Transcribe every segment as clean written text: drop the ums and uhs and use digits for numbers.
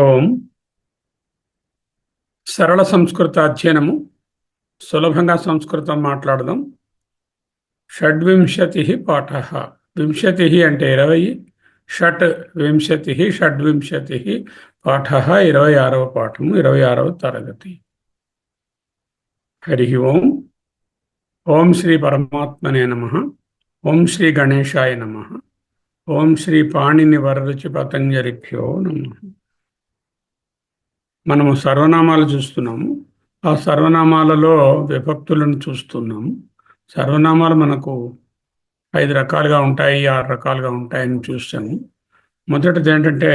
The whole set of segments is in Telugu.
ఓం సరళ సంస్కృత అధ్యయనము సులభంగా సంస్కృతం మాట్లాడదాం. షడ్వింశతి పాఠ. వింశతి అంటే 20, షట్ వింశతి షడ్వింశతి పాఠ 26వ పాఠము 26వ తరగతి. హరి ఓం. ఓం శ్రీ పరమాత్మనే నమః. ఓం శ్రీ గణేశాయ నమః. ఓం శ్రీ పాణిని వరరుచి పతంజలిభ్యో నమః. మనము సర్వనామాలు చూస్తున్నాము. ఆ సర్వనామాలలో విభక్తులను చూస్తున్నాము. సర్వనామాలు మనకు 5 రకాలుగా ఉంటాయి, 6 రకాలుగా ఉంటాయని చూసాము. మొదటిది ఏంటంటే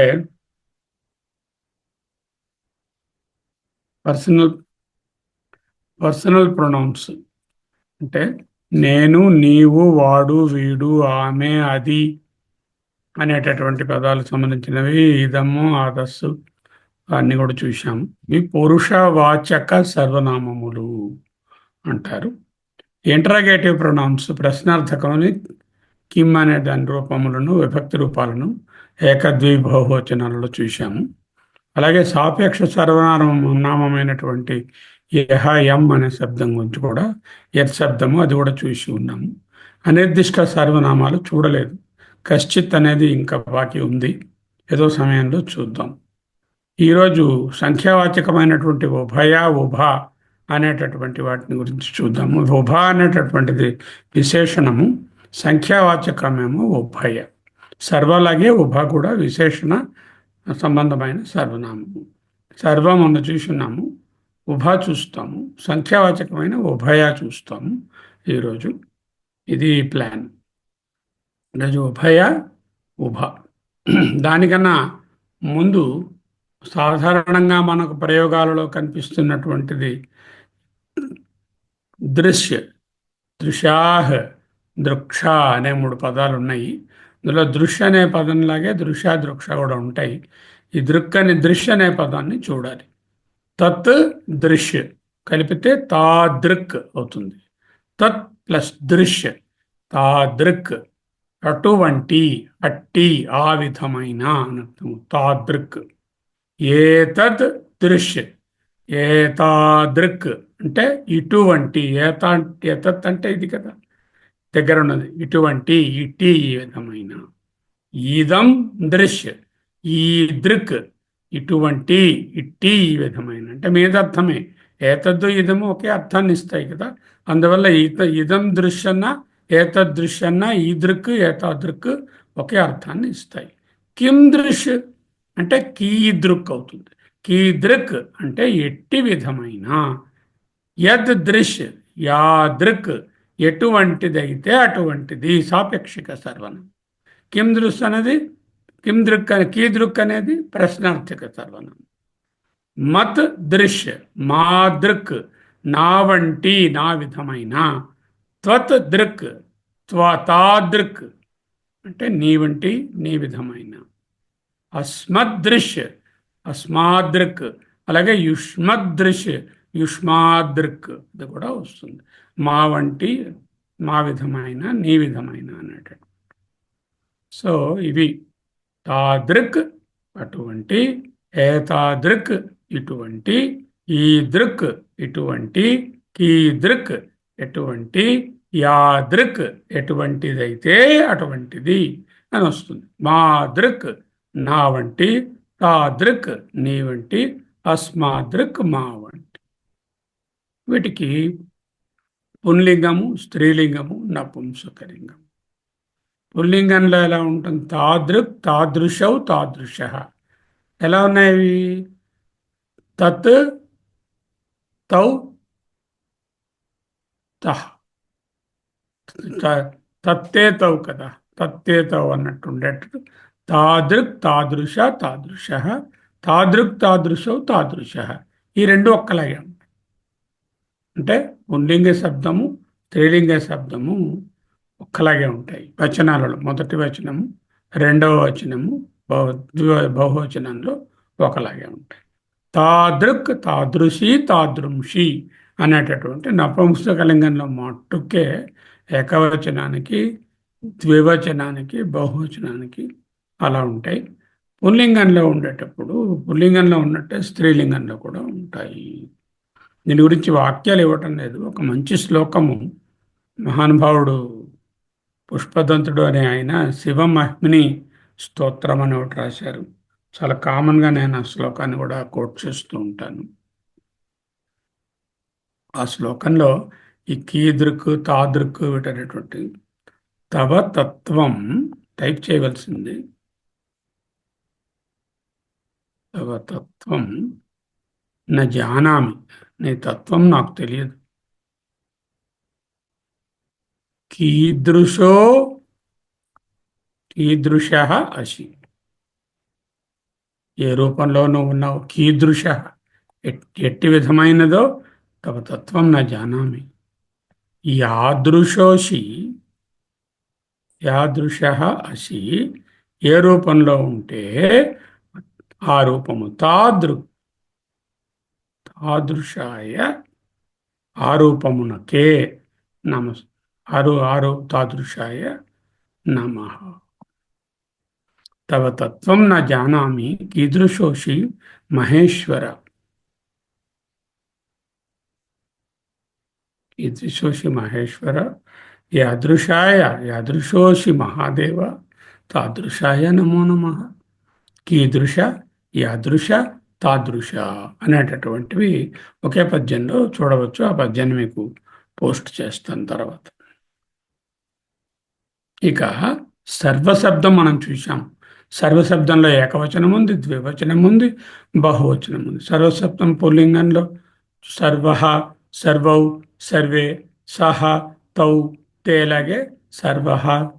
పర్సనల్ ప్రొనౌన్స్. అంటే నేను, నీవు, వాడు, వీడు, ఆమె, అది అనేటటువంటి పదాలకు సంబంధించినవి. ఇదము, ఆదస్సు అన్ని కూడా చూశాము. ఈ పురుషవాచక సర్వనామములు అంటారు. ఇంటరాగేటివ్ ప్రొనౌన్స్ ప్రశ్నార్థకమని కిమ్ అనే దాని రూపములను, విభక్తి రూపాలను ఏకద్విబహువచనాలలో చూశాము. అలాగే సాపేక్ష సర్వనామమైనటువంటి యహ, యం అనే శబ్దం గురించి కూడా, యత్ శబ్దము అది కూడా చూసి ఉన్నాము. అనిర్దిష్ట సర్వనామాలు చూడలేదు. కశ్చిత్ అనేది ఇంకా బాకీ ఉంది, ఏదో సమయంలో చూద్దాం. ఈరోజు సంఖ్యావాచకమైనటువంటి ఉభయ, ఉభ అనేటటువంటి వాటిని గురించి చూద్దాము. ఉభ అనేటటువంటిది విశేషణము, సంఖ్యావాచకమేమో ఉభయ. సర్వలాగే ఉభ కూడా విశేషణ సంబంధమైన సర్వనామము. సర్వం మనం చూస్తున్నాము, ఉభ చూస్తాము, సంఖ్యావాచకమైన ఉభయ చూస్తాము ఈరోజు. ఇది ప్లాన్. ఈరోజు ఉభయ, ఉభ. దానికన్నా ముందు సాధారణంగా మనకు ప్రయోగాలలో కనిపిస్తున్నటువంటిది దృశ్య, దృశాహ్, దృక్ష అనే 3 పదాలు ఉన్నాయి. ఇందులో దృశ్య అనే పదంలాగే దృశ, దృక్ష కూడా ఉంటాయి. ఈ దృశ్య అనే పదాన్ని చూడాలి. తత్ దృశ్య కలిపితే తాదృక్ అవుతుంది. తత్ ప్లస్ దృశ్య, తాదృక్. అటువంటి, అట్టి, ఆ విధమైన అనర్థం. తాదృక్. ఏతద్ దృశ్య, ఏతాదృక్ అంటే ఇటువంటి. ఏతత్ అంటే ఇది కదా, దగ్గర ఉన్నది. ఇటువంటి, ఇట్టి, ఈ విధమైన. ఈదం దృశ్య, ఈ దృక్ ఇటువంటి, ఇట్టి, ఈ విధమైన అంటే మీదర్థమే. ఏతద్దు ఇదము ఒకే అర్థాన్ని ఇస్తాయి కదా. అందువల్ల ఇదం దృశ్యన్న, ఏతదృశ్యన్న, ఈ దృక్, ఏతాదృక్ ఒకే అర్థాన్ని ఇస్తాయి. కిం దృశ్య అంటే కీదృక్ అవుతుంది. కీదృక్ అంటే ఎట్టి విధమైన. యద్ దృశ్య, యాదృక్ ఎటువంటిదైతే అటువంటిది. సాపేక్షిక సర్వనామం. కిం దృశ్య అనేది కీదృక్ అనేది ప్రశ్నార్థక సర్వనామం. మత్ దృశ్య, మాదృక్ నా వంటి, నా విధమైన. త్వత్ దృక్, తాదృక్ అంటే నీ వంటి, నీ విధమైన. అస్మదృశ్య, అస్మాదృక్. అలాగే యుష్మదృశ్య, యుష్మాదృక్ ఇది కూడా వస్తుంది. మా వంటి, మా విధమైన, నీ విధమైన అనేటటువంటి. సో ఇవి తాదృక్ అటువంటి, ఏతాదృక్ ఇటువంటి, ఈ దృక్ ఇటువంటి, కీదృక్ ఎటువంటి, యాదృక్ ఎటువంటిదైతే అటువంటిది అని వస్తుంది. మా దృక్ నా వంటి, తాదృక్ నీ వంటి, అస్మాదృక్ మా వంటి. వీటికి పుంలింగము, స్త్రీలింగము, నపుంసకలింగము. పుల్లింగంలో ఎలా ఉంటుంది? తాదృక్, తాదృశౌ, తాదృశ. ఎలా ఉన్నాయి? తత్, తౌ, తహ. తత్తే తౌ కదా, తత్తే తౌ అన్నట్టు ఉండేటట్టు. తాదృక్, తాదృశ, తాదృశ. తాదృక్, తాదృశౌ, తాదృశ. ఈ రెండు ఒక్కలాగే ఉంటాయి. అంటే పుంలింగ శబ్దము, స్త్రీలింగ శబ్దము ఒక్కలాగే ఉంటాయి వచనాలలో. మొదటి వచనము, రెండవ వచనము, బహువచనంలో ఒకలాగే ఉంటాయి. తాదృక్, తాదృశి, తాదృంషి అనేటటువంటి నపుంసకలింగంలో మట్టుకే ఏకవచనానికి, ద్వివచనానికి, బహువచనానికి అలా ఉంటాయి. పుల్లింగంలో ఉండేటప్పుడు పుల్లింగంలో ఉన్నట్టే స్త్రీలింగంలో కూడా ఉంటాయి. దీని గురించి వాక్యాలు ఇవ్వటం లేదు. ఒక మంచి శ్లోకము మహానుభావుడు పుష్పదంతుడు అనే ఆయన శివమహిమిని స్తోత్రం అని ఒకటి రాశారు. చాలా కామన్గా నేను ఆ శ్లోకాన్ని కూడా కోట్ చేస్తూ ఉంటాను. ఆ శ్లోకంలో ఈ కీదృక్ తాదృక్ వీటనేటువంటి తవ తత్వం టైప్ చేయవలసింది. తవ తత్వం నా జానామి, నీ తత్వం నాకు తెలియదు. కీదృశో కీదృశ అసి, ఏ రూపంలో నువ్వు ఉన్నావు, కీదృశ ఎట్టి విధమైనదో తవ తత్వం నా జానామి. యాదృశోషి యాదృశ అసి, ఏ రూపంలో ఉంటే ఆ రూపము తాదృశాయ, ఆ రూపమునకే నమస్ ఆరు తాదృశాయ నమః. తవ తత్వం న జానామి కీదృశోషి మహేశ్వర. కీదృశోషి మహేశ్వర యాదృశోషి మహాదేవ తాదృశాయ నమో నమః. కీదృశ, యాదృశ, తాదృశ అనేటటువంటివి ఒకే పద్యంలో చూడవచ్చు. ఆ పద్యాన్ని మీకు పోస్ట్ చేస్తాను తర్వాత. ఇక సర్వశబ్దం మనం చూసాం. సర్వశబ్దంలో ఏకవచనం ఉంది, ద్వివచనం ఉంది, బహువచనం ఉంది. సర్వశబ్దం పుల్లింగంలో సర్వ, సర్వౌ, సర్వే, సహ, తౌ, తేలాగే సర్వ,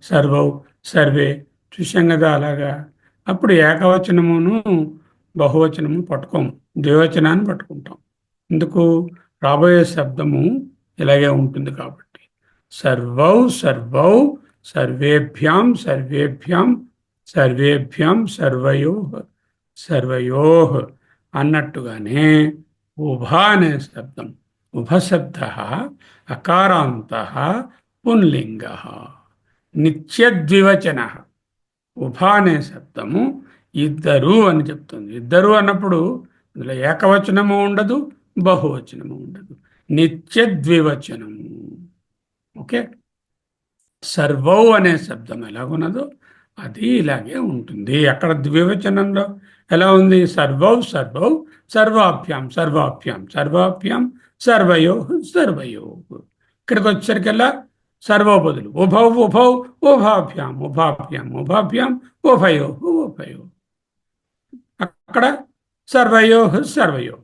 సర్వౌ, సర్వే చూసాం కదా. అలాగా అప్పుడు ఏకవచనమును బహువచనము పట్టుకోము, ద్వివచనాన్ని పట్టుకుంటాం. ఎందుకు? రాబోయే శబ్దము ఇలాగే ఉంటుంది కాబట్టి. సర్వౌ సర్వౌ సర్వేభ్యాం సర్వేభ్యాం సర్వేభ్యాం సర్వయోః అన్నట్టుగానే ఉభ అనే శబ్దం, ఉభశబ్ద అకారాంత పుంలింగ నిత్యద్వివచన. ఉభ అనే శబ్దము ఇద్దరు అని చెప్తుంది. ఇద్దరు అన్నప్పుడు అందులో ఏకవచనము ఉండదు, బహువచనము ఉండదు, నిత్యద్వివచనము. ఓకే. సర్వౌ అనే శబ్దం ఎలాగున్నదో అది ఇలాగే ఉంటుంది. అక్కడ ద్వివచనంలో ఎలా ఉంది? సర్వౌ సర్వౌ సర్వాభ్యాం సర్వాభ్యాం సర్వాభ్యాం సర్వయో సర్వయో. ఇక్కడికి వచ్చేసరికల్లా సర్వో బదులు ఉభౌ ఉభౌ ఉభాభ్యాం ఉభాభ్యాం ఉభాభ్యాం ఉభయో ఉభయో. అక్కడ సర్వయో సర్వయో,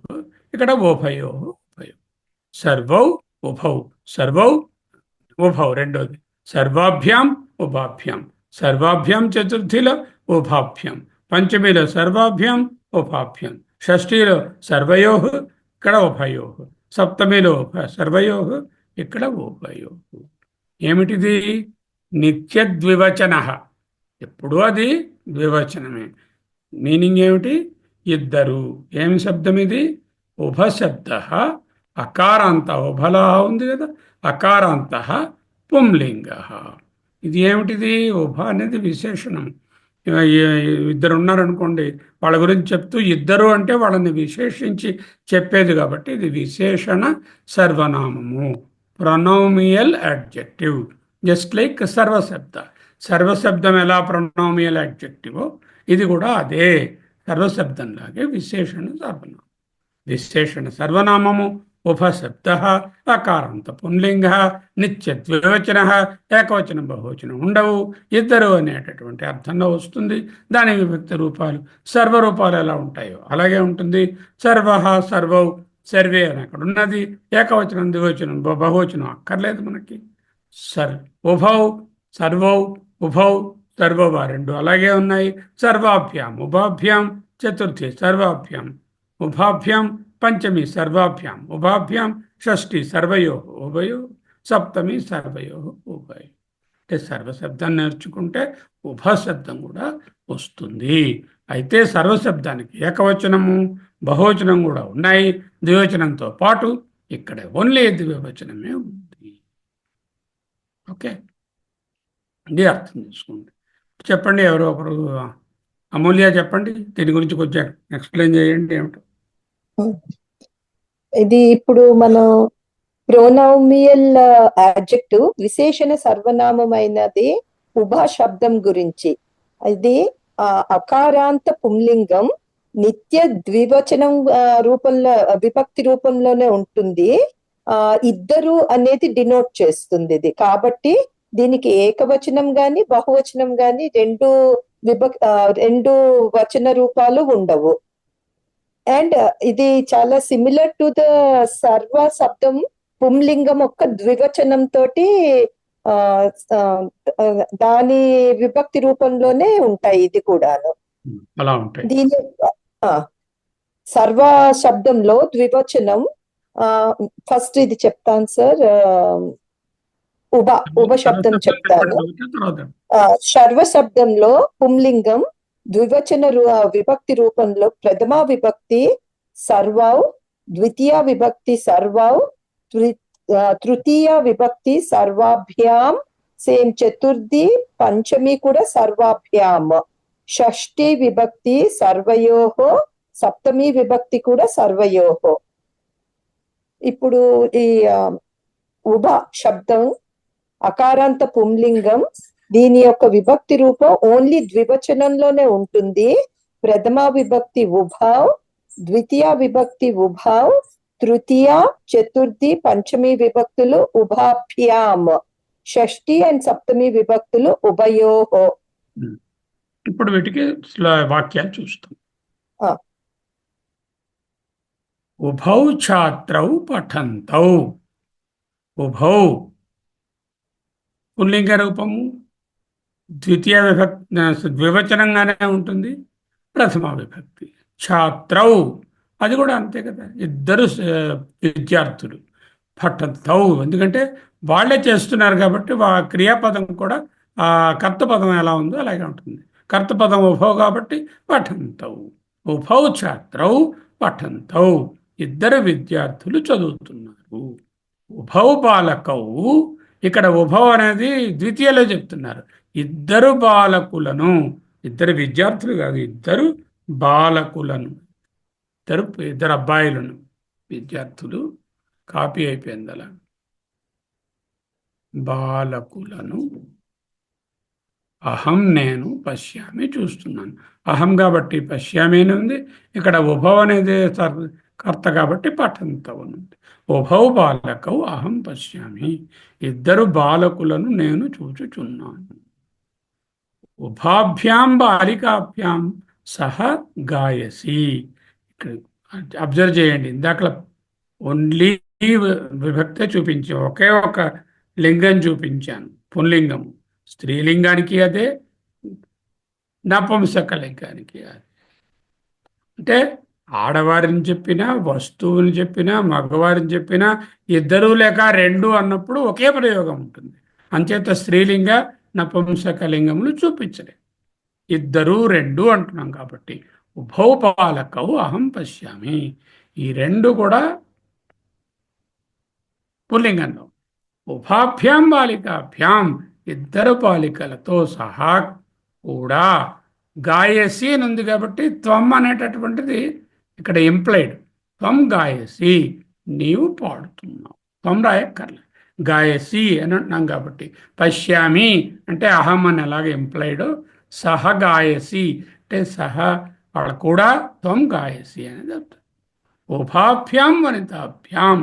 ఇక్కడ ఉభయో ఉభయో. సర్వౌ ఉభౌ, సర్వౌ ఉభౌ రెండోది. సర్వాభ్యాం ఉభాభ్యాం, సర్వాభ్యాం చతుర్థిలో ఉభాభ్యాం, పంచమిలో సర్వాభ్యాం ఉభాభ్యాం, షష్ఠిలో సర్వయో, ఇక్కడ ఉభయో, సప్తమిలో సర్వయో, ఇక్కడ ఉభయో. ఏమిటిది? నిత్య ద్వివచన. ఎప్పుడు అది ద్వివచనమే. మీనింగ్ ఏమిటి? ఇద్దరు. ఏమి శబ్దం ఇది? ఉభశబ్ద అకారాంత, ఉభలా ఉంది కదా, అకారాంత పుంలింగ. ఇది ఏమిటిది? ఉభ అనేది విశేషణం. ఇద్దరు ఉన్నారనుకోండి, వాళ్ళ గురించి చెప్తూ ఇద్దరు అంటే వాళ్ళని విశేషించి చెప్పేది కాబట్టి ఇది విశేషణ సర్వనామము, ప్రొనౌమియల్ అడ్జెక్టివ్. జస్ట్ లైక్ సర్వశబ్ద. సర్వశబ్దం ఎలా ప్రొనౌమియల్ అడ్జెక్టివో ఇది కూడా అదే సర్వశబ్దంలాగే విశేషణ సర్వనామం. విశేషణ సర్వనామము ఉపశబ్ద అకారాంత పుంలింగ నిత్యద్వివచన, ఏకవచనం బహువచనం ఉండవు. ఇద్దరు అనేటటువంటి అర్థంలో వస్తుంది. దాని విభక్తి రూపాలు సర్వరూపాలు ఎలా ఉంటాయో అలాగే ఉంటుంది. సర్వ, సర్వౌ, సర్వే అని అక్కడ ఉన్నది. ఏకవచనం ద్వివచనం బహువచనం అక్కర్లేదు మనకి. ఉభౌ సర్వౌ ఉభౌ సర్వౌ రెండు అలాగే ఉన్నాయి. సర్వాభ్యాం ఉభాభ్యాం చతుర్థి సర్వాభ్యాం ఉభాభ్యాం, పంచమి సర్వాభ్యాం ఉభాభ్యాం, షష్ఠి సర్వయో ఉభయో, సప్తమి సర్వయో ఉభయో. అంటే సర్వశబ్దం నేర్చుకుంటే ఉభశబ్దం కూడా వస్తుంది. అయితే సర్వశబ్దానికి ఏకవచనము బహువచనం కూడా ఉన్నాయి. ద్వివచనంతో పాటు ఇక్కడ ఓన్లీ ద్వివచనమే ఉంది. ఓకే, ఇది అర్థం చేసుకోండి. చెప్పండి ఎవరో ఒకరు అమూల్య చెప్పండి, దీని గురించి కొంచెం ఎక్స్ప్లెయిన్ చేయండి ఏమిటో. ఇది ఇప్పుడు మనం ప్రోనౌమియల్ యాడ్జెక్టివ్ విశేషణ సర్వనామమైనది ఉభా శబ్దం గురించి. ఇది అకారాంత పుంలింగం నిత్య ద్వివచనం రూపంలో విభక్తి రూపంలోనే ఉంటుంది. ఇద్దరు అనేది డినోట్ చేస్తుంది ఇది. కాబట్టి దీనికి ఏకవచనం గాని బహువచనం గాని రెండు వచన రూపాలు ఉండవు. అండ్ ఇది చాలా సిమిలర్ టు ద సర్వ శబ్దం పుంలింగం ఒక్క ద్వివచనం తోటి దాని విభక్తి రూపంలోనే ఉంటాయి ఇది కూడాను. అలా ఉంటాయి. దీని సర్వ శబ్దంలో ద్వివచనం ఫస్ట్ ఇది చెప్తాను సార్. ఉభ శబ్దం చెప్తాను. సర్వ శబ్దంలో పుంలింగం ద్వివచన విభక్తి రూపంలో ప్రథమా విభక్తి సర్వౌ, ద్వితీయ విభక్తి సర్వౌ, తృతీయ విభక్తి సర్వాభ్యాం, సేమ్ చతుర్థి పంచమి కూడా సర్వాభ్యాం, షష్ఠి విభక్తి సర్వయోహో, సప్తమి విభక్తి కూడా సర్వయోహో. ఇప్పుడు ఈ ఉభ శబ్దం అకారాంత పుంలింగం, దీని యొక్క విభక్తి రూపం ఓన్లీ ద్వివచనంలోనే ఉంటుంది. ప్రథమ విభక్తి ఉభావ్, ద్వితీయ విభక్తి ఉభావ్, తృతీయ చతుర్థి పంచమి విభక్తులు ఉభాభ్యాం, షష్ఠి అండ్ సప్తమి విభక్తులు ఉభయోహో. ఇప్పుడు వీటికి వాక్యాలు చూస్తాం. ఉభౌ ఛాత్రౌ పఠంతౌ. ఉభౌ పుల్లింగ రూపము, ద్వితీయ విభక్తి ద్వివచనంగానే ఉంటుంది. ప్రథమ విభక్తి ఛాత్రౌ, అది కూడా అంతే కదా, ఇద్దరు విద్యార్థులు. పఠంతౌ ఎందుకంటే వాళ్ళే చేస్తున్నారు కాబట్టి క్రియాపదం కూడా ఆ కర్తపదం ఎలా ఉందో అలాగే ఉంటుంది. కర్తపదం ఉభౌ కాబట్టి పఠంతౌ. ఉభౌ ఛాత్రౌ పఠంతౌ, ఇద్దరు విద్యార్థులు చదువుతున్నారు. ఉభౌ బాలకౌ, ఇక్కడ ఉభౌ అనేది ద్వితీయలో చెప్తున్నారు. ఇద్దరు బాలకులను, ఇద్దరు విద్యార్థులు కాదు, ఇద్దరు బాలకులను, ఇద్దరు అబ్బాయిలను, విద్యార్థులు. కాపీ అయిపోయింది అలా. బాలకులను అహం నేను పశ్యామి చూస్తున్నాను. అహం కాబట్టి పశ్యామి అని ఉంది. ఇక్కడ ఉభవ్ అనేది కర్త కాబట్టి పఠంతౌ ఉంది. ఉభౌ బాలకౌ అహం పశ్యామి, ఇద్దరు బాలకులను నేను చూచుచున్నాను. ఉభాభ్యాం బాలికాభ్యాం సహ గాయసి. ఇక్కడ అబ్జర్వ్ చేయండి, ఇందాక ఓన్లీ విభక్తే చూపించాను, ఒకే ఒక లింగం చూపించాను, పుల్లింగము. స్త్రీలింగానికి అదే, నపుంసక లింగానికి అదే. అంటే ఆడవారిని చెప్పినా, వస్తువుని చెప్పినా, మగవారిని చెప్పినా, ఇద్దరు లేక రెండు అన్నప్పుడు ఒకే ప్రయోగం ఉంటుంది. అంచేత స్త్రీలింగ నపుంసక లింగములు చూపించలే, ఇద్దరు రెండు అంటున్నాం కాబట్టి. ఉభౌ బాలకౌ అహం పశ్యామి, ఈ రెండు కూడా పుల్లింగంలో. ఉభాభ్యాం బాలికాభ్యాం, ఇద్దరు బాలికలతో సహా కూడా. గాయసి అని ఉంది కాబట్టి త్వం అనేటటువంటిది ఇక్కడ ఇంప్లైడ్. త్వం గాయసి, నీవు పాడుతున్నావు. త్వం రాయక్కర్లే, గాయసి అని అంటున్నాం కాబట్టి. పశ్యామి అంటే అహం అని ఎలాగ ఇంప్లైడ్, సహ గాయసి అంటే సహ వాళ్ళ కూడా త్వం గాయసి అనేది అర్థం. ఉభాభ్యాం వనితాభ్యాం,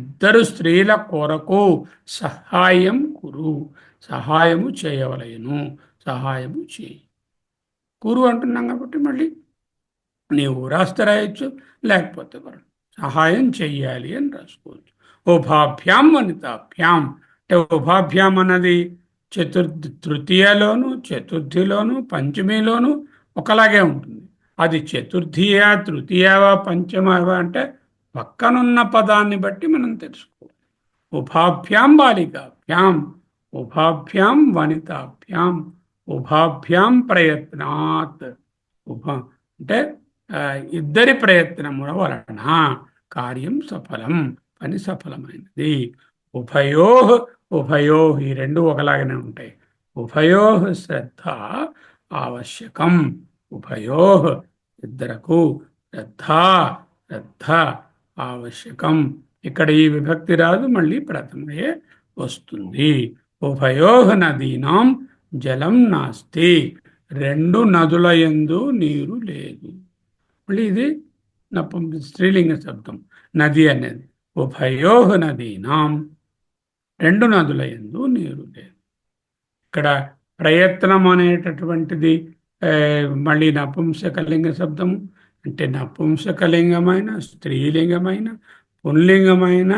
ఇద్దరు స్త్రీల కొరకు సహాయం కురు, సహాయము చేయవలయను, సహాయము చేయి. కురు అంటున్నాం కాబట్టి మళ్ళీ నీవు రాస్తే రాయొచ్చు, లేకపోతే సహాయం చెయ్యాలి అని రాసుకోవచ్చు. ఉభాభ్యాం వనితాభ్యాం అంటే ఉభాభ్యాం అన్నది తృతీయలోను, చతుర్థిలోను, పంచమిలోను ఒకలాగే ఉంటుంది. అది చతుర్థియా, తృతీయవా, పంచమవా అంటే పక్కనున్న పదాన్ని బట్టి మనం తెలుసుకోవాలి. ఉభాభ్యాం బాలికాభ్యాం, ఉభాభ్యాం వనితాభ్యాం, ఉభాభ్యాం ప్రయత్నాత్. అంటే ఇద్దరి ప్రయత్నముల వలన కార్యం సఫలం, పని సఫలమైనది. ఉభయో, ఉభయో ఈ రెండు ఒకలాగానే ఉంటాయి. ఉభయో శ్రద్ధ ఆవశ్యకం, ఉభయో ఇద్దరకు శ్రద్ధ శ్రద్ధ ఆవశ్యకం. ఇక్కడ ఈ విభక్తి రాదు, మళ్ళీ ప్రథమయే వస్తుంది. ఉభయో నదీనాం జలం నాస్తి. రెండు నదుల యందు నీరు లేదు. మళ్ళీ ఇది స్త్రీలింగ శబ్దం నది అనేది. ఉభయో నదీనాం, రెండు నదుల యందు నీరు లేదు. ఇక్కడ ప్రయత్నం అనేటటువంటిది మళ్ళీ నపుంసకలింగ శబ్దము. అంటే నపుంసకలింగమైన, స్త్రీలింగమైన, పుంలింగమైన,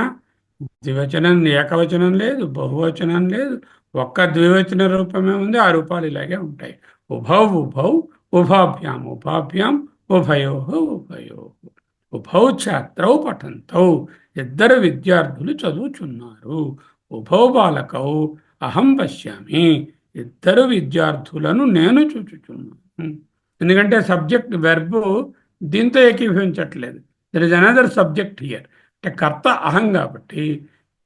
ద్వివచనం ఏకవచనం లేదు, బహువచనం లేదు, ఒక్క ద్వివచన రూపమే ఉంది. ఆ రూపాలు ఇలాగే ఉంటాయి. ఉభౌ ఉభౌ ఉభాభ్యాం ఉభాభ్యాం ఉభయో ఉభయో. ఉభౌ ఛాత్రౌ పఠంతౌ, ఇద్దరు విద్యార్థులు చదువుచున్నారు. ఉభౌ బాలకౌ అహం పశ్యామి, ఇద్దరు విద్యార్థులను నేను చూచుచున్నాను. ఎందుకంటే సబ్జెక్ట్ వెర్బు దీంతో ఏకీభవించట్లేదు. There is another subject here. అంటే కర్త అహం కాబట్టి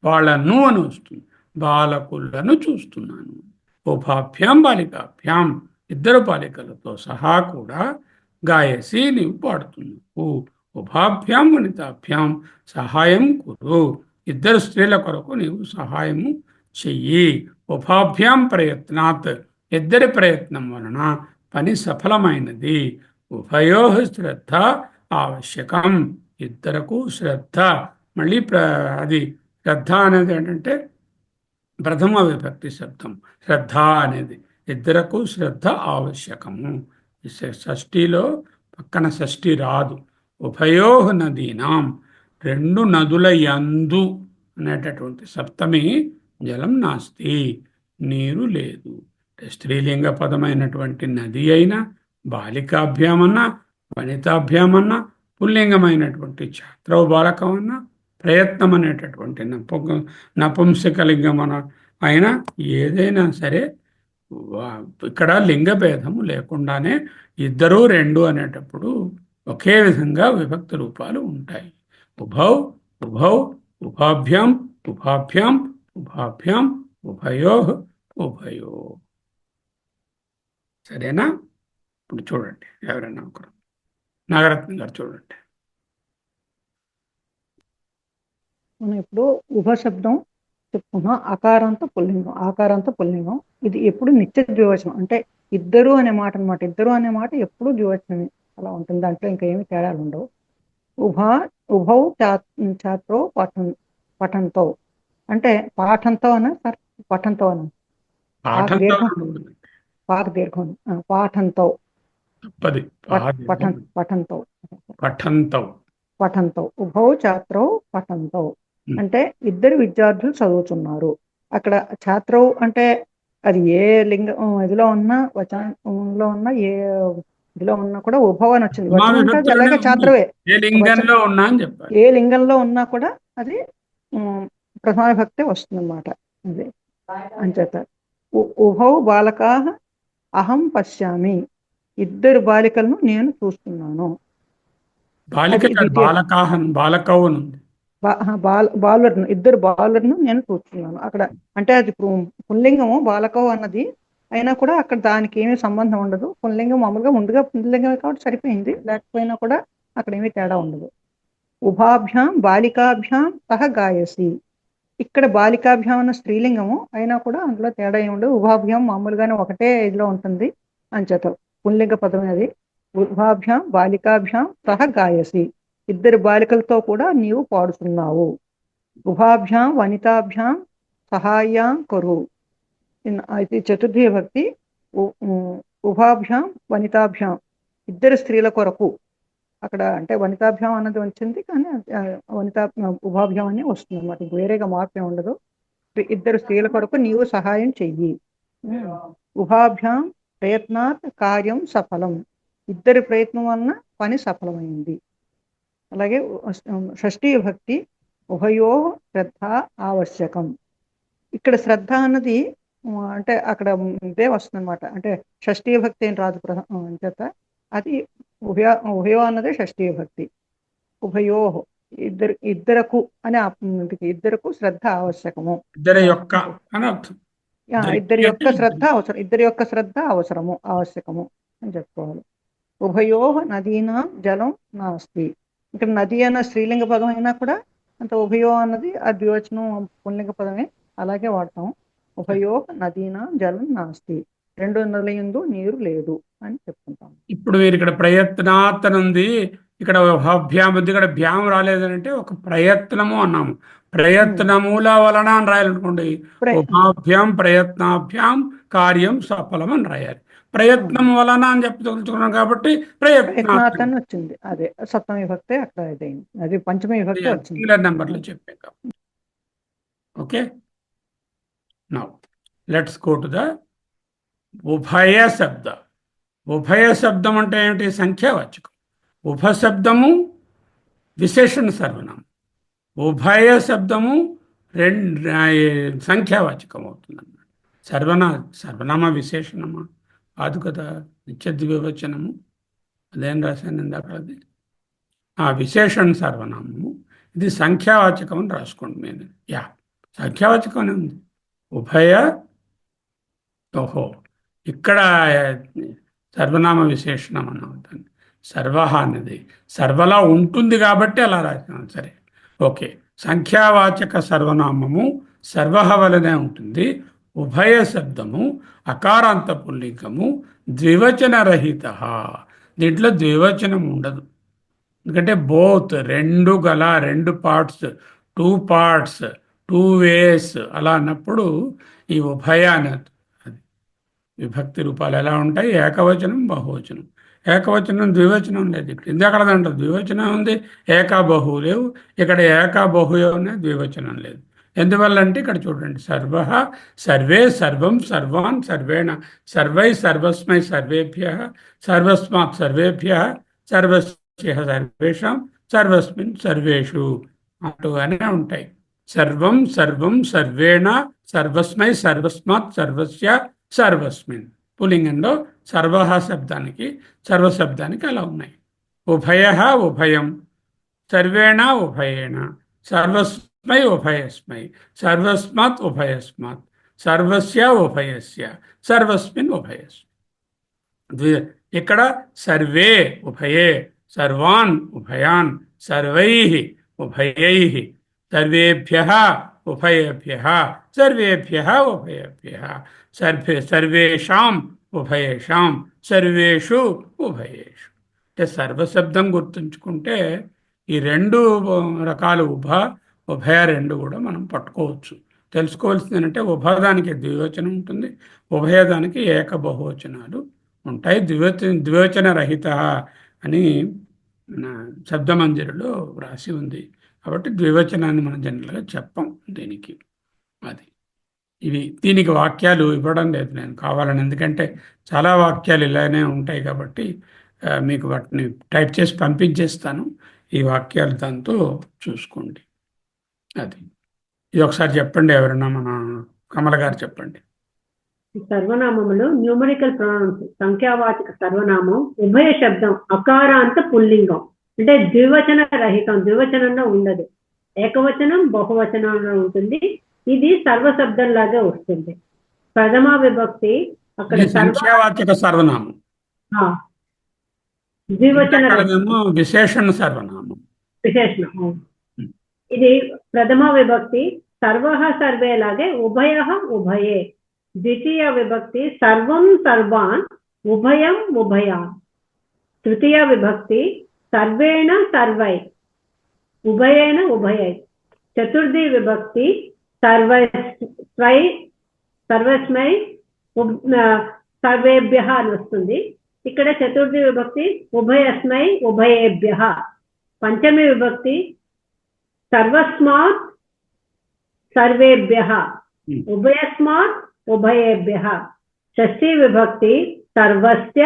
వాళ్ళను అని వస్తుంది. బాలకులను చూస్తున్నాను. ఉభాభ్యాం బాలికాభ్యాం, ఇద్దరు బాలికలతో సహా కూడా గాయసి నీవు పాడుతున్నావు. ఉభాభ్యాం వనితాభ్యాం సహాయం కురు, ఇద్దరు స్త్రీల కొరకు నీవు సహాయము చెయ్యి. ఉభాభ్యాం ప్రయత్నాత్, ఇద్దరి ప్రయత్నం వలన పని సఫలమైనది. ఉభయో శ్రద్ధ ఆవశ్యకం, ఇద్దరకు శ్రద్ధ. మళ్ళీ అది శ్రద్ధ అనేది ఏంటంటే ప్రథమ విభక్తి శబ్దం. శ్రద్ధ అనేది ఇద్దరకు శ్రద్ధ ఆవశ్యకము. షష్ఠిలో పక్కన షష్ఠి రాదు. ఉభయో నదీనాం, రెండు నదుల యందు అనేటటువంటి సప్తమి జలం నాస్తి, నీరు లేదు. స్త్రీలింగ పదమైనటువంటి నది అయినా, బాలికాభ్యామన్నా, వనితాభ్యామన్నా, పుల్లింగమైనటువంటి ఛాత్రవ బాలకం అన్నా, ప్రయత్నం అనేటటువంటి నపుంసకలింగం అయినా ఏదైనా సరే ఇక్కడ లింగ భేదము లేకుండానే ఇద్దరు రెండు అనేటప్పుడు ఒకే విధంగా విభక్తి రూపాలు ఉంటాయి. ఉభౌ ఉభౌ ఉభాభ్యాం ఉభాభ్యాం ఉభాభ్యాం ఉభయో ఉభయో. సరేనా? ఇప్పుడు చూడండి, ఎవరైనా ఒకరు నాగరత్నం గారు చూడండి. మనం ఇప్పుడు ఉభ శబ్దం చెప్పుకున్నాం. ఆకారాంత పుల్లింగం, ఆకారాంత పుల్లింగం. ఇది ఎప్పుడు నిత్య ద్వివచనం, అంటే ఇద్దరు అనే మాట అనమాట. ఇద్దరు అనే మాట ఎప్పుడు ద్వివచనమే, అలా ఉంటుంది. దాంట్లో ఇంకా ఏమి తేడాలు ఉండవు. ఉభౌ ఛాత్రో పఠంతో, అంటే పాఠంతో అన సార్, పఠంతో అన పాక దీర్ఘం, పాఠంతో పఠంతో పఠంతో పఠంతో. ఉభౌ ఛాత్రౌ పఠంతో అంటే ఇద్దరు విద్యార్థులు చదువుతున్నారు. అక్కడ ఛాత్రౌ అంటే అది ఏ లింగం ఇదిలో ఉన్నా, వచనంలో ఉన్నా, ఏ ఇదిలో ఉన్నా కూడా ఉభవ అని వచ్చింది. వచనం అంటే అలాగే ఛాత్రవే. ఏ లింగంలో ఉన్నా కూడా అది ప్రథమ విభక్తి వస్తుంది అన్నమాట. అది అంచేత ఉభౌ బాలకా అహం పశ్యామి, ఇద్దరు బాలికలను నేను చూస్తున్నాను. బాలులను, ఇద్దరు బాలులను నేను చూస్తున్నాను. అక్కడ అంటే అది పుల్లింగము బాలకవు అన్నది అయినా కూడా అక్కడ దానికి ఏమీ సంబంధం ఉండదు. పుల్లింగం మామూలుగా ముందుగా పుల్లింగమే కాబట్టి సరిపోయింది, లేకపోయినా కూడా అక్కడ ఏమీ తేడా ఉండదు. ఉభాభ్యాం బాలికాభ్యాం సహ గాయసి, ఇక్కడ బాలికాభ్యాం అన్న స్త్రీలింగము అయినా కూడా అందులో తేడా ఏమి ఉండదు. ఉభాభ్యాం మామూలుగానే ఒకటే ఇదిలో ఉంటుంది అంచేత పుల్లింగ పదం అది. ఉభాభ్యాం బాలికాభ్యాం సహ గాయసి, ఇద్దరు బాలికలతో కూడా నీవు పాడుతున్నావు. ఉభాభ్యాం వనితాభ్యాం సహాయం కొరు, ఇది చతుర్థి విభక్తి. ఉభాభ్యాం వనితాభ్యాం, ఇద్దరు స్త్రీల కొరకు. అక్కడ అంటే వనితాభ్యాం అన్నది వచ్చింది, కానీ ఉభాభ్యాం అని వస్తుంది అన్నమాట. వేరేగా మార్పే ఉండదు. ఇద్దరు స్త్రీల కొరకు నీవు సహాయం చెయ్యి. ఉభాభ్యాం ప్రయత్నాత్ కార్యం సఫలం, ఇద్దరి ప్రయత్నం వలన పని సఫలమైంది. అలాగే షష్ఠీ విభక్తి ఉభయో శ్రద్ధ ఆవశ్యకం. ఇక్కడ శ్రద్ధ అన్నది అంటే అక్కడ ఇదే వస్తుంది అనమాట. అంటే షష్ఠీ విభక్తి ఏం రాదు చేత, అది ఉభయో అన్నదే షష్ఠీ విభక్తి. ఉభయో ఇద్దరకు అనే ఇద్దరకు శ్రద్ధ ఆవశ్యకము. ఇద్దరి యొక్క శ్రద్ధ అవసరం, ఇద్దరి యొక్క శ్రద్ధ అవసరము, ఆవశ్యకము అని చెప్పుకోవాలి. ఉభయో నదీనాం జలం నాస్తి. ఇక్కడ నది అన్న స్త్రీలింగ పదం అయినా కూడా అంత ఉభయో అన్నది ఆ ద్వివచనం పుల్లింగ పదమే, అలాగే వాడతాం. ఉభయో నదీనాం జలం నాస్తి, రెండు నదుల యందు నీరు లేదు అని చెప్పుకుంటాం. ఇప్పుడు మీరు ఇక్కడ ప్రయత్నాత్ అని ఉంది, ఇక్కడ భ్యాం ఉంది, ఇక్కడ భ్యాం రాలేదంటే ఒక ప్రయత్నము అన్నాము. ప్రయత్నముల వలన అని రాయాలనుకోండి, ఉభాభ్యాం ప్రయత్నాభ్యాం కార్యం సఫలం అని రాయాలి. ప్రయత్నం వలన అని చెప్తున్నాం కాబట్టి ప్రయత్నాత్ అని వచ్చింది. అదే సప్తమ విభక్తి అక్కడ ఇదైంది, అది పంచమ విభక్తి వచ్చింది. సింగులర్ నెంబర్లో చెప్పాం. Okay, now let's go to the ఉభయ శబ్ద. ఉభయ శబ్దం అంటే ఏమిటి? సంఖ్యావాచకం. ఉభ శబ్దము విశేషణ సర్వనామం, ఉభయ శబ్దము సంఖ్యావాచకం అవుతుంది అన్నమాట. సర్వనామ విశేషణమా కాదు కదా, నిత్యద్వివచనము. అదేం రాశాను ఇందాక, అది ఆ విశేషణ సర్వనామము. ఇది సంఖ్యావాచకం అని రాసుకోండి. నేను సంఖ్యావాచకం అని ఉంది. ఉభయ, ఓహో, ఇక్కడ సర్వనామ విశేషణం అని అవుతుంది. సర్వ అనేది సర్వలా ఉంటుంది కాబట్టి అలా రాసినాం. సరే, ఓకే. సంఖ్యావాచక సర్వనామము సర్వ వలనే ఉంటుంది. ఉభయ శబ్దము అకారాంత పుల్లింగము, ద్వివచన రహిత. దీంట్లో ద్వివచనం ఉండదు, ఎందుకంటే బోత్ రెండు గల, రెండు parts, two parts, two ways అలా అన్నప్పుడు ఈ ఉభయ అనేది. అది విభక్తి రూపాలు ఎలా ఉంటాయి? ఏకవచనం, బహువచనం. ఏకవచనం, ద్వివచనం లేదు. ఇక్కడ ఇందాక దాంట్లో ద్వివచనం ఉంది, ఏకా బహు లేవు. ఇక్కడ ఏకా బహు ఉన్నాయి, ద్వివచనం లేదు. ఎందువల్ల అంటే ఇక్కడ చూడండి, సర్వ, సర్వే, సర్వం, సర్వాన్, సర్వేణ, సర్వై, సర్వస్మై, సర్వేభ్య, సర్వస్మాత్, సర్వేభ్య, సర్వస్య, సర్వేషాం, సర్వస్మిన్, సర్వేషు అంటూనే ఉంటాయి. సర్వం, సర్వం, సర్వేణ, సర్వస్మై, సర్వస్మాత్, సర్వస్య, సర్వస్మిన్. పులింగంలో సర్వ శబ్దానికి, సర్వశబ్దానికి అలా ఉన్నాయి. ఉభయ, ఉభయం, సర్వేణ, ఉభయేణ, సర్వస్మై, ఉభయస్మై, సర్వస్మాత్, ఉభయస్మాత్, సర్వస్య, ఉభయస్య, సర్వస్మిన్, ఉభయస్మిన్. ఇక్కడ సర్వే ఉభయే, సర్వాన్ ఉభయాన్, సర్వై ఉభయై, సర్వేభ్య ఉభయేభ్య, సర్వేభ్య ఉభయేభ్య, సర్వేషాం ఉభయేషాం, సర్వేషు ఉభయేషు. అంటే సర్వశబ్దం గుర్తుంచుకుంటే ఈ రెండు రకాల ఉభయ రెండు కూడా మనం పట్టుకోవచ్చు. తెలుసుకోవాల్సింది ఏంటంటే, ఉభయదానికి ద్వివచనం ఉంటుంది, ఉభయదానికి ఏక బహువచనాలు ఉంటాయి. ద్వివచన రహిత అని మన శబ్దమంజరిలో రాసి ఉంది. కాబట్టి ద్వివచనాన్ని మనం జనరల్గా చెప్పం దీనికి. అది దీనికి వాక్యాలు ఇవ్వడం లేదు నేను కావాలని, ఎందుకంటే చాలా వాక్యాలు ఇలానే ఉంటాయి కాబట్టి మీకు వాటిని టైప్ చేసి పంపించేస్తాను. ఈ వాక్యాలు దాంతో చూసుకోండి. ఇది ఒకసారి చెప్పండి, ఎవరైనా, మన కమల గారు చెప్పండి. సర్వనామములు న్యూమరికల్ ప్రొనౌన్స్, సంఖ్యావాచక సర్వనామం, ఉభయ శబ్దం అకారాంత పుల్లింగం, అంటే ద్వివచన రహితం, ద్వివచనంలో ఉండదు, ఏకవచనం బహువచనంలో ఉంటుంది. ఇది సర్వశబ్దం లాగా వస్తుంది. ప్రథమ విభక్తి అక్కడ సంఖ్యావాచక సర్వనామం, ద్వివచన విశేషణ సర్వనామం, విశేషణం. ఇది ప్రథమ విభక్తి సర్వ సర్వే లాగే ఉభయ ఉభయే. ద్వితీయ విభక్తి సర్వం సర్వాన్, ఉభయం ఉభయాన్. తృతీయ విభక్తి సర్వేణ సర్వై, ఉభయేన ఉభయై. చతుర్థి విభక్తి సర్వస్మై, సర్వేభ్య అని వస్తుంది. ఇక్కడ చతుర్థి విభక్తి ఉభయస్మై, ఉభయేభ్య. పంచమి విభక్తి సర్వస్మాత్, సర్వేభ్య, ఉభయస్మాత్, ఉభయేభ్య. షష్ఠీ విభక్తి సర్వస్య,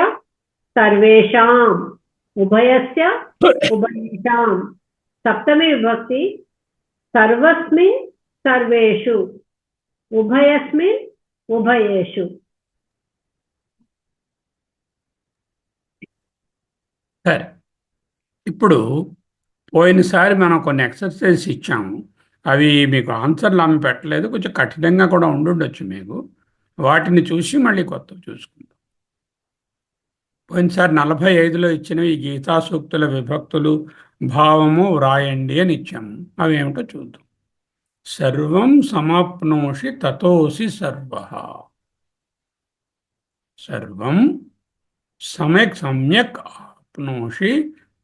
సర్వేషాం, ఉభయస్య, ఉభయేషాం. సప్తమి విభక్తి సర్వస్మిన్, సర్వేషు, ఉభయస్మిన్, ఉభయేషు. సరే, ఇప్పుడు పోయినసారి మనం కొన్ని ఎక్సర్సైజ్ ఇచ్చాము, అవి మీకు ఆన్సర్లు ఆమె పెట్టలేదు, కొంచెం కఠినంగా కూడా ఉండుండొచ్చు మీకు. వాటిని చూసి మళ్ళీ కొత్త చూసుకుందాం. పోయినసారి 45లో ఇచ్చినవి ఈ గీతా సూక్తుల విభక్తులు భావము వ్రాయండి అని ఇచ్చాము. అవి ఏమిటో చూద్దాం. సర్వం సమాప్నోషి తతోసి సర్వః. సర్వం సమ్యక్ ఆప్నోషి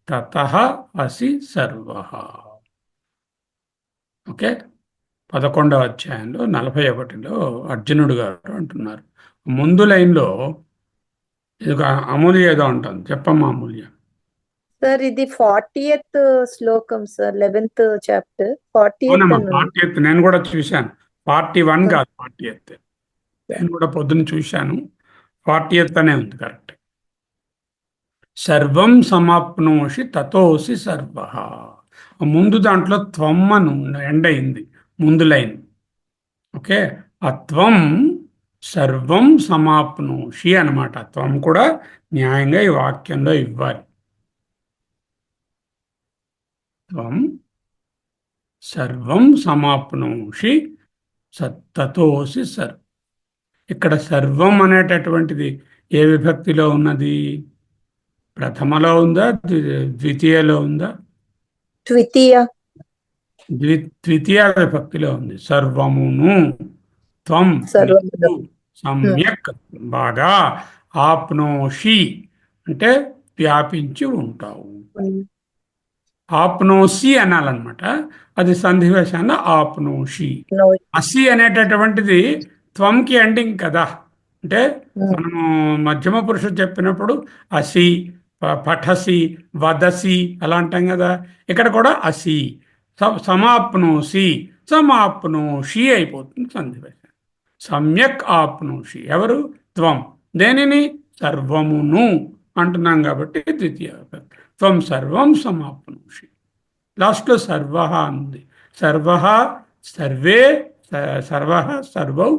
తతః అసి సర్వః. ఓకే, 11వ అధ్యాయంలో 41లో అర్జునుడు గారు అంటున్నారు. ముందు లైన్లో ఇది ఒక అమూల్య ఏదో ఉంటుంది, చెప్పమ్మా అమూల్య. సార్ ఇది 40th శ్లోకం సార్, 11th చాప్టర్ 40th అవునమ్మా, అని ఉంది. 40th నేను కూడా చూశాను. 41 కాదు, 40th నేను కూడా పొద్దున్న చూశాను. 40th అనే ఉంది, కరెక్ట్. సర్వం సమాప్నోషి తతోసి సర్వః. ముందు దాంట్లో త్వం అని ఎండ్ అయింది ముందు లైన్. ఓకే, ఆ త్వం సర్వం సమాప్నోషి అన్నమాట. త్వం కూడా న్యాయంగా ఈ వాక్యంలో ఇవ్వాలి. త్వం సర్వం సమాప్నోషి తతోసి సర్వం. ఇక్కడ సర్వం అనేటటువంటిది ఏ విభక్తిలో ఉన్నది? ప్రథమలో ఉందా, ద్వితీయలో ఉందా? ద్వితీయ. ద్వితీయ విభక్తిలో ఉంది. సర్వమును త్వం సర్వమును. సమ్యక్ బాగా ఆప్నోషి అంటే వ్యాపించి ఉంటావు. ఆప్నోసి అనాలన్నమాట. అది సంధివేశాన ఆప్నోషి. అసి అనేటటువంటిది త్వంకి ఎండింగ్ కదా. అంటే మనము మధ్యమ పురుషుడు చెప్పినప్పుడు అసి, పఠసి, వదసి అలా అంటాం కదా. ఇక్కడ కూడా అసి, సమాప్నోసి, సమాప్నోషి అయిపోతుంది సంధివేశం. సమ్యక్ ఆప్నోషి ఎవరు? త్వం. దేనిని? సర్వమును అంటున్నాం కాబట్టి ద్వితీయ విభక్తి. త్వం సర్వం సమాప్నోషి. లాస్ట్లో సర్వః ఉంది. సర్వః సర్వే, సర్వః సర్వౌ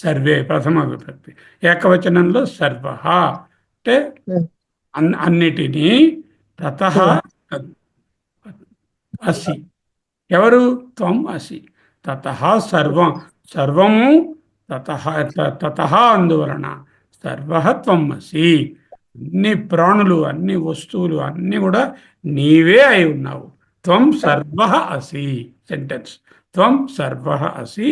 సర్వే ప్రథమ విభక్తి. ఏకవచనంలో సర్వః అంటే అన్నిటినీ, తతః అసి ఎవరు? త్వం అసి. తతః సర్వం, సర్వము తతః అందువలన సర్వః త్వం అసి. అన్ని ప్రాణులు, అన్ని వస్తువులు అన్నీ కూడా నీవే అయి ఉన్నావు. త్వం సర్వః అసి. సెంటెన్స్. త్వం సర్వః అసి,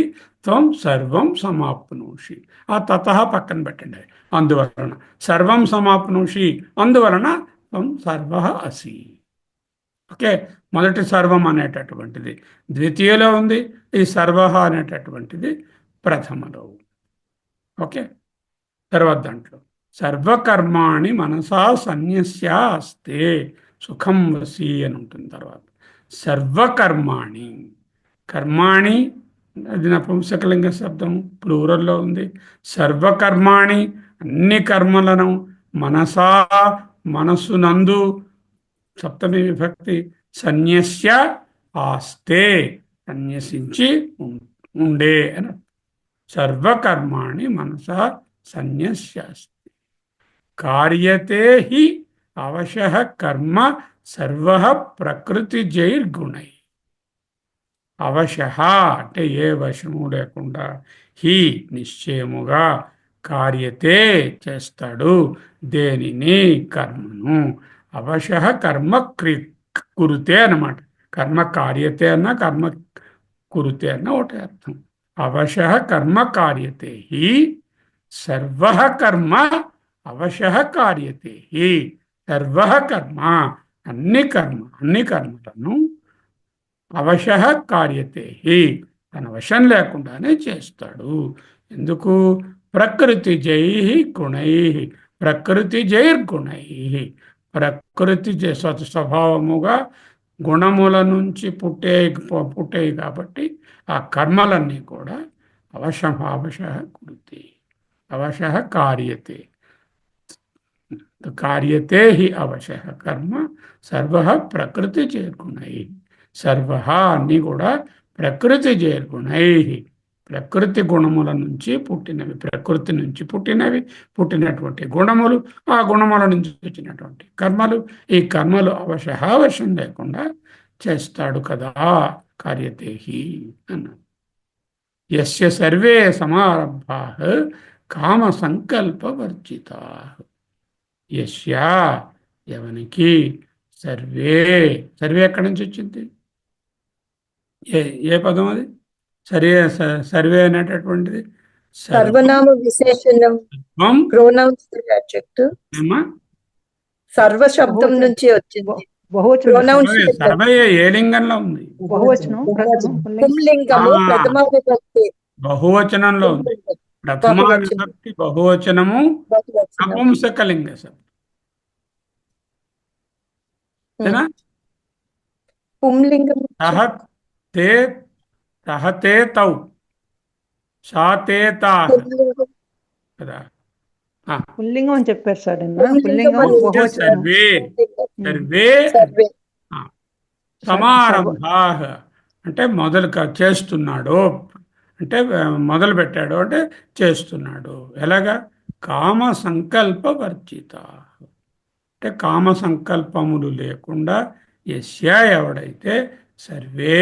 త్వం సర్వం సమాప్నోషి. ఆ తతః పక్కన పెట్టండి. అందువలన సర్వం సమాప్నోషి, అందువలన త్వం సర్వః అసి. ఓకే, మొదటి సర్వం అనేటటువంటిది ద్వితీయలో ఉంది, ఈ సర్వః అనేటటువంటిది ప్రథమలో. ఓకే, తర్వాత దాంట్లో సర్వకర్మాణి మనసా సన్యస్య అస్తే సుఖం వసి అని ఉంటుంది. తర్వాత సర్వకర్మాణి, కర్మాణి అది నపుంసకలింగ శబ్దము, ప్లూరల్లో ఉంది. సర్వకర్మాణి అన్ని కర్మలను, మనసా మనస్సునందు సప్తమి విభక్తి, సన్యస్య ఆస్తే సన్యసించి ఉండే అని. సర్వకర్మాణి మనసా సన్యస్యాస్తి. కార్యతే హి అవశః కర్మ సర్వః ప్రకృతిజైర్గుణై. అవశః అంటే ఏ వశము లేకుండా, హి నిశ్చయముగా, కార్యతే చేస్తాడు, దేనిని? కర్మను. అవశః కర్మ కురుతే అన్నమాట. కర్మ కార్యతే అన్న, కర్మ కురుతే అన్న ఒకటే అర్థం. అవశః కర్మ కార్యతే హి, సర్వః కర్మ అవశః కార్యతే హి. సర్వః కర్మ అన్ని కర్మలను అవశః కార్యతే హి తన వశం లేకుండానే చేస్తాడు. ఎందుకు? ప్రకృతి జై గుణై, ప్రకృతి జైర్గుణై. ప్రకృతి స్వభావముగా గుణముల నుంచి పుట్టేవి కాబట్టి ఆ కర్మలన్నీ కూడా అవశః కురుతే, అవశః కార్యతే. కార్యతే హి అవశః కర్మ సర్వః ప్రకృతి జైర్గుణై. సర్వః అన్నీ కూడా ప్రకృతి జైర్గుణై, ప్రకృతి గుణముల నుంచి పుట్టినవి, ప్రకృతి నుంచి పుట్టినటువంటి గుణములు, ఆ గుణముల నుంచి వచ్చినటువంటి కర్మలు. ఈ కర్మలు అవశం లేకుండా చేస్తాడు కదా. కార్యతే హి అన్నాడు. యస్య సర్వే సమారంభాః కామ సంకల్ప వర్జితాః. యస్యా ఎవనికి సర్వే, సర్వే ఎక్కడి నుంచి వచ్చింది? ఏ ఏ పదం అది? సర్వే అనేటటువంటిది సర్వనామ విశేషణం, సర్వం ప్రోనౌన్స్ అడ్జెక్టివ్. ఏమా? సర్వ శబ్దం బహువచనం. నుంచి వచ్చింది. బహువచనం. ప్రొనౌన్స్ సర్వే సర్వే ఏ లింగంలో ఉంది? బహువచనం, ప్రథమం, పుల్లింగం. పుంలింగము, ఆ. ప్రథమ విభక్తి. బహువచనంలో ఉంది. ప్రథమా బహువచనం. విభక్తి బహువచనము, బహువచనం. నపుంసకలింగ శబ్దం. అంతేనా? పుంలింగం సహ తే సహ తే తౌ సా తే తాః పుంలింగం. కదా. పుల్లింగం అని చెప్పారు సార్ నిన్న. పుల్లింగం పుల్లింగం అని బహువచనం. Survey survey survey. సమారంభాః అంటే చేస్తున్నాడు అంటే మొదలు పెట్టాడు అంటే చేస్తున్నాడు. ఎలాగా? కామ సంకల్ప వర్జిత అంటే కామ సంకల్పములు లేకుండా యస్య ఎవడైతే సర్వే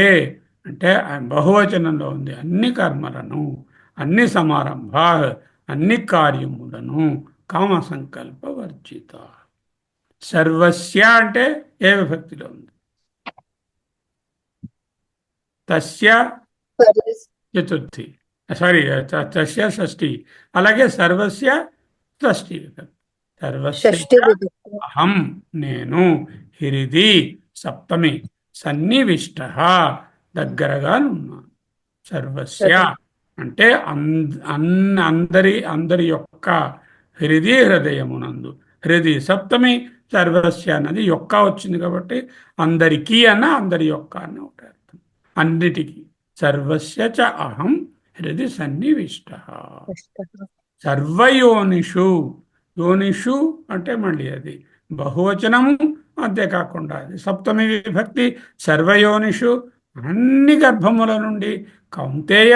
అంటే బహువచనంలో ఉంది అన్ని కర్మలను, అన్ని సమారంభా, అన్ని కార్యములను కామ సంకల్ప వర్జిత. సర్వస్య అంటే ఏ విభక్తిలో ఉంది? తస్య చతుర్థి, సారీ తస్య షష్ఠి. అలాగే సర్వస్య షష్ఠి విభక్తి. సర్వస్య షష్ఠి విభక్తి. అహం నేను, హృది సప్తమి, సన్నివిష్ట దగ్గరగా ఉన్నాను. సర్వస్య అంటే అందరి యొక్క హృదయమునందు, హృది సప్తమి సర్వస్య అన్నది యొక్క వచ్చింది కాబట్టి అందరికీ అన్న అందరి యొక్క అన్న ఒకటి అర్థం. అన్నిటికీ సర్వస్య చ అహం హృది సన్నివిష్ట. సర్వయోనిషు, యోనిషు అంటే మళ్ళీ అది బహువచనము, అంతేకాకుండా అది సప్తమి విభక్తి. సర్వయోనిషు అన్ని గర్భముల నుండి కౌంతేయ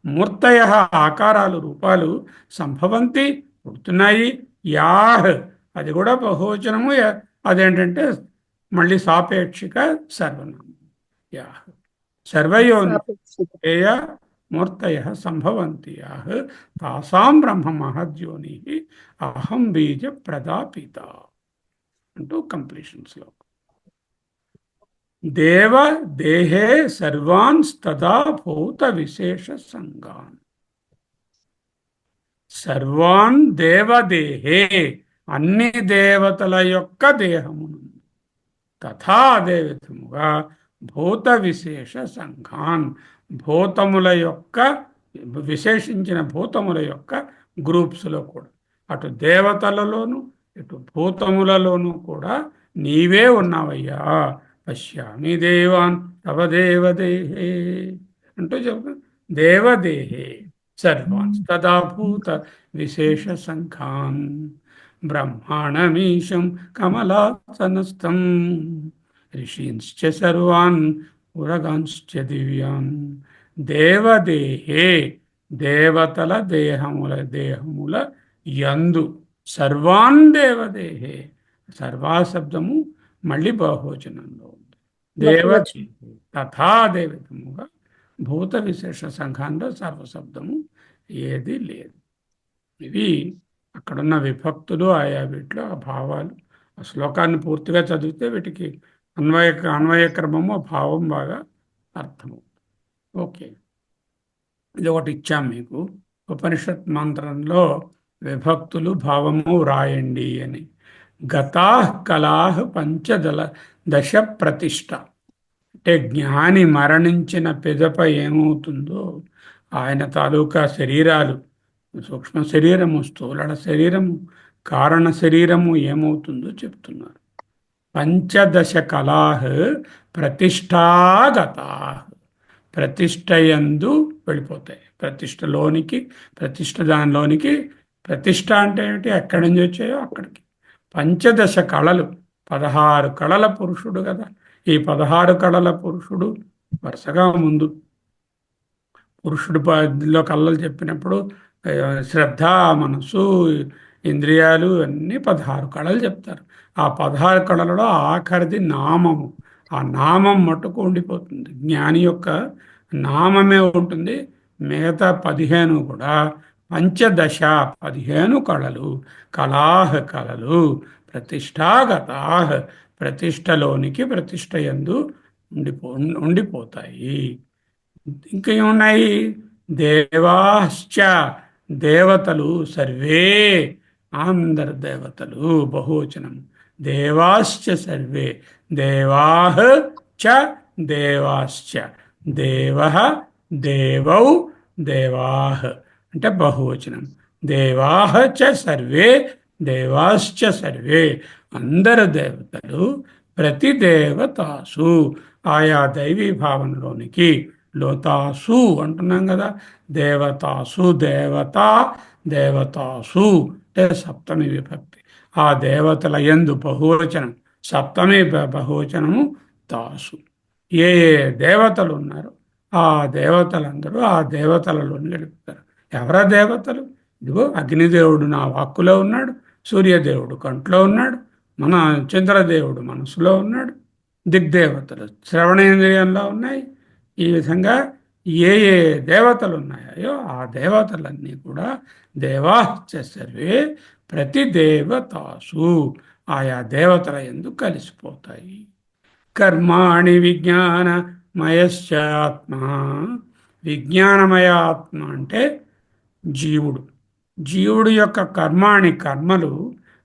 మూర్తయ ఆకారాలు, రూపాలు సంభవంతి పుడుతున్నాయి. యాహ్ అది కూడా బహువచనము. అదేంటంటే మళ్ళీ సాపేక్షిక సర్వనామం. యాహ్ సర్వయోనిషు మూర్తయ సంభవంతి యాహ్ తాసాం బ్రహ్మ మహద్యోని అహం బీజ ప్రదాపిత అంటూ కంప్లీషన్ శ్లోకం. దేవ దేహే సర్వాన్ తదా భూత విశేష సంగాన్. సర్వాన్ దేవదేహే అన్ని దేవతల యొక్క దేహమును, తథా అదే విధముగా భూత విశేష సంఘాన్ భూతముల యొక్క విశేషించిన భూతముల యొక్క గ్రూప్స్లో కూడా, అటు దేవతలలోను ఇటు భూతములలోనూ కూడా నీవే ఉన్నావయ్యా. పశ్యామి దేవాన్ తవ దేవదేహే అంటూ చెప్పు. దేవదేహే సర్వాన్ తదా భూత విశేష సంఘాన్ బ్రహ్మాణమీశం కమలాసనస్థం ఋషీంశ్చ సర్వాన్ పురగాంశ్చ దివ్యాన్. దేవదేహే దేవతల దేహముల యందు, సర్వాన్ దేవదేహే సర్వా శబ్దము మళ్ళీ బహువచనంలో ఉంది. దేవదేహే తథా అదే విధముగా భూత విశేష సంఘంలో సర్వశబ్దము ఏది లేదు. ఇవి అక్కడున్న విభక్తులు, ఆయా వీటిలో ఆ భావాలు. ఆ శ్లోకాన్ని పూర్తిగా చదివితే వీటికి అన్వయ క్రమము, భావం బాగా అర్థము. ఓకే, ఇది ఒకటి ఇచ్చాం మీకు. ఉపనిషత్ మంత్రంలో విభక్తులు భావము వ్రాయండి అని. గతాః కలాః దశ ప్రతిష్ట అంటే జ్ఞాని మరణించిన పిదప ఏమవుతుందో ఆయన తాలూకా శరీరాలు, సూక్ష్మ శరీరము, స్థూల శరీరము, కారణ శరీరము ఏమవుతుందో చెప్తున్నారు. 15 కళాః ప్రతిష్టాగతాః ప్రతిష్టయందు వెళ్ళిపోతాయి. ప్రతిష్ట దానిలోనికి. ప్రతిష్ట అంటే ఏమిటి? ఎక్కడి నుంచి వచ్చాయో అక్కడికి. 15 కళలు, 16 కళల పురుషుడు కదా. ఈ 16 కళల పురుషుడు వరుసగా ముందు పురుషుడిలో కళలు చెప్పినప్పుడు శ్రద్ధ, మనసు, ఇంద్రియాలు అన్నీ 16 కళలు చెప్తారు. ఆ 16 కళలలో ఆఖరిది నామము. ఆ నామం మట్టుకు ఉండిపోతుంది. జ్ఞాని యొక్క నామమే ఉంటుంది. మిగతా 15 కూడా పంచదశ 15 కళలు, కళాహ కళలు, ప్రతిష్టాగతాహ ప్రతిష్టలోనికి ప్రతిష్ట యందు ఉండిపోతాయి. ఇంకేమున్నాయి? దేవాశ్చ దేవతలు, సర్వే అందరు దేవతలు, బహువచనం. దేవాశ్చ సర్వే, దేవాః చ దేవాశ్చ, దేవః దేవౌ దేవాః అంటే బహువచనం. దేవాః చ సర్వే, దేవాశ్చ సర్వే అందరు దేవతలు, ప్రతి దేవతాసు ఆయా దైవీ భావనలోనికి, లోతాసు అంటున్నాం కదా, దేవతాసు, దేవత దేవతాసు అంటే సప్తమి విభక్తి. ఆ దేవతల యందు బహువచనం, సప్తమి బహువచనము తాసు. ఏ ఏ దేవతలు ఉన్నారో ఆ దేవతలందరూ ఆ దేవతలలోని గడుపుతారు. ఎవరా దేవతలు? ఇదిగో అగ్నిదేవుడు నా వాక్కులో ఉన్నాడు, సూర్యదేవుడు కంట్లో ఉన్నాడు, మన చంద్రదేవుడు మనసులో ఉన్నాడు, దిగ్దేవతలు శ్రవణేంద్రియంలో ఉన్నాయి. ఈ విధంగా ఏ ఏ దేవతలు ఉన్నాయో ఆ దేవతలన్నీ కూడా దేవాశ్చ సర్వే ప్రతి దేవతాసు ఆయా దేవతల యందు కలిసిపోతాయి. కర్మాణి విజ్ఞానమయశ్చాత్మ, విజ్ఞానమయ ఆత్మ అంటే జీవుడు. జీవుడు యొక్క కర్మలు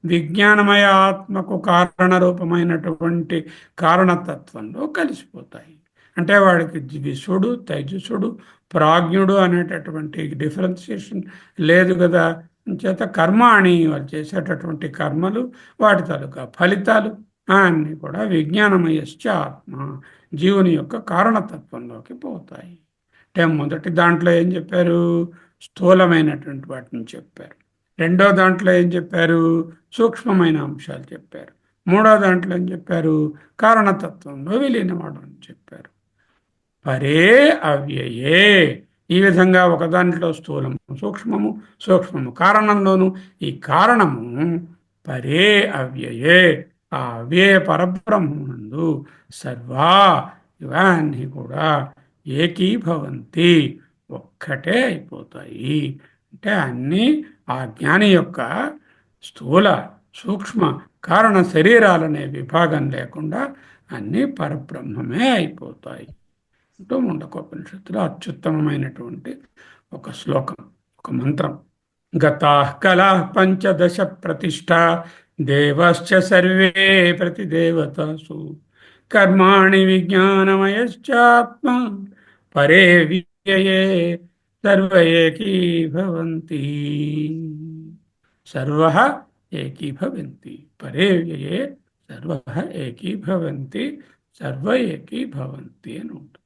విజ్ఞానమయ ఆత్మకు కారణ రూపమైనటువంటి కారణతత్వంలో కలిసిపోతాయి. అంటే వాడికి విశ్వడు, తైజసుడు, ప్రాజ్ఞుడు అనేటటువంటి డిఫరెన్సియేషన్ లేదు కదా. చేత కర్మాణి వాళ్ళు చేసేటటువంటి కర్మలు, వాటి తాలూకా ఫలితాలు అన్నీ కూడా విజ్ఞానమయశ్చ ఆత్మ జీవుని యొక్క కారణతత్వంలోకి పోతాయి. అంటే మొదటి దాంట్లో ఏం చెప్పారు? స్థూలమైనటువంటి వాటిని చెప్పారు. రెండో దాంట్లో ఏం చెప్పారు? సూక్ష్మమైన అంశాలు చెప్పారు. మూడో దాంట్లో ఏం చెప్పారు? కారణతత్వంలో విలీనవాడు అని చెప్పారు. పరే అవ్యయే, ఈ విధంగా ఒక దాంట్లో స్థూలము సూక్ష్మము, సూక్ష్మము కారణంలోను, ఈ కారణము పరే అవ్యయే ఆ అవ్యయ పరబ్రహ్మనందు సర్వా ఇవన్నీ కూడా ఏకీభవంతి ఒక్కటే అయిపోతాయి. అంటే అన్నీ ఆ జ్ఞాని యొక్క స్థూల సూక్ష్మ కారణ శరీరాలనే విభాగం లేకుండా అన్నీ పరబ్రహ్మమే అయిపోతాయి. అంటూ ముండకోపనిషత్తులో అత్యుత్తమమైనటువంటి ఒక శ్లోకం, ఒక మంత్రం. గతాః కలాః పంచదశ ప్రతిష్ట దేవశ్చ సర్వే ప్రతి దేవతాసు కర్మాణి విజ్ఞానమయశ్చాత్మ పరే వ్యయే సర్వ ఏకీభవంతి. సర్వః ఏకీభవంతి పరే వ్యయే సర్వః ఏకీభవంతి సర్వ ఏకీభవంతి అని ఉంటుంది.